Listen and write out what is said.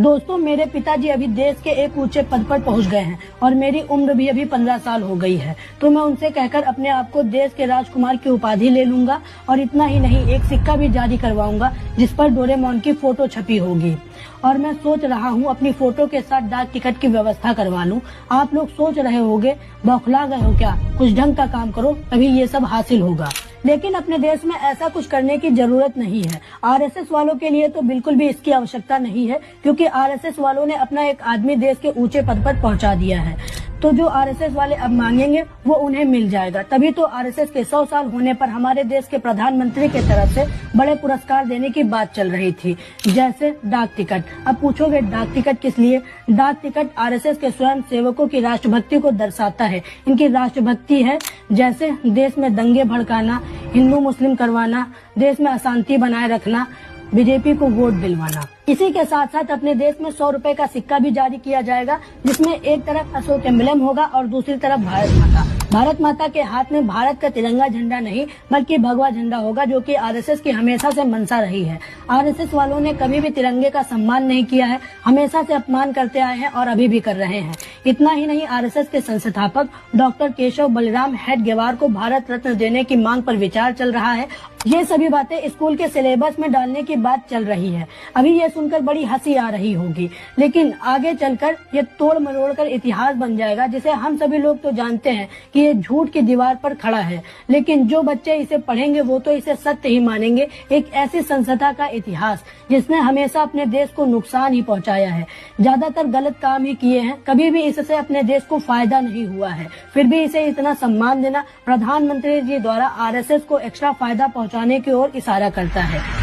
दोस्तों, मेरे पिताजी अभी देश के एक ऊंचे पद पर पहुंच गए हैं और मेरी उम्र भी अभी 15 साल हो गई है। तो मैं उनसे कहकर अपने आप को देश के राजकुमार की उपाधि ले लूंगा और इतना ही नहीं, एक सिक्का भी जारी करवाऊंगा जिस पर डोरेमोन की फोटो छपी होगी। और मैं सोच रहा हूँ अपनी फोटो के साथ डाक टिकट की व्यवस्था करवा लूँ। आप लोग सोच रहे होंगे, बौखला गए हो क्या? कुछ ढंग का काम करो, तभी ये सब हासिल होगा। लेकिन अपने देश में ऐसा कुछ करने की जरूरत नहीं है। आरएसएस वालों के लिए तो बिल्कुल भी इसकी आवश्यकता नहीं है, क्योंकि आरएसएस वालों ने अपना एक आदमी देश के ऊंचे पद पर पहुंचा दिया है। तो जो आरएसएस वाले अब मांगेंगे वो उन्हें मिल जाएगा। तभी तो आरएसएस के 100 साल होने पर हमारे देश के प्रधानमंत्री की तरफ से बड़े पुरस्कार देने की बात चल रही थी, जैसे डाक टिकट। अब पूछोगे डाक टिकट किस लिए? डाक टिकट आरएसएस के स्वयं सेवकों की राष्ट्रभक्ति को दर्शाता है। इनकी राष्ट्रभक्ति है जैसे देश में दंगे भड़काना, हिंदू मुस्लिम करवाना, देश में अशांति बनाए रखना, बीजेपी को वोट दिलवाना। इसी के साथ साथ अपने देश में 100 रुपए का सिक्का भी जारी किया जाएगा, जिसमें एक तरफ अशोक एम्बलम होगा और दूसरी तरफ भारत माता। भारत माता के हाथ में भारत का तिरंगा झंडा नहीं बल्कि भगवा झंडा होगा, जो कि आरएसएस की हमेशा से मंशा रही है। आरएसएस वालों ने कभी भी तिरंगे का सम्मान नहीं किया है, हमेशा से अपमान करते आए हैं और अभी भी कर रहे हैं। इतना ही नहीं, आरएसएस के संस्थापक डॉक्टर केशव बलिराम हेडगेवार को भारत रत्न देने की मांग पर विचार चल रहा है। ये सभी बातें स्कूल के सिलेबस में डालने की बात चल रही है। अभी ये सुनकर बड़ी हंसी आ रही होगी, लेकिन आगे चलकर ये तोड़ मरोड़ कर इतिहास बन जाएगा, जिसे हम सभी लोग तो जानते हैं कि ये झूठ की दीवार पर खड़ा है। लेकिन जो बच्चे इसे पढ़ेंगे वो तो इसे सत्य ही मानेंगे। एक ऐसी संस्था का इतिहास जिसने हमेशा अपने देश को नुकसान ही पहुंचाया है, ज्यादातर गलत काम ही किए हैं, कभी भी इससे अपने देश को फायदा नहीं हुआ है। फिर भी इसे इतना सम्मान देना प्रधानमंत्री जी द्वारा आरएसएस को एक्स्ट्रा फायदा पहुंचाने की ओर इशारा करता है।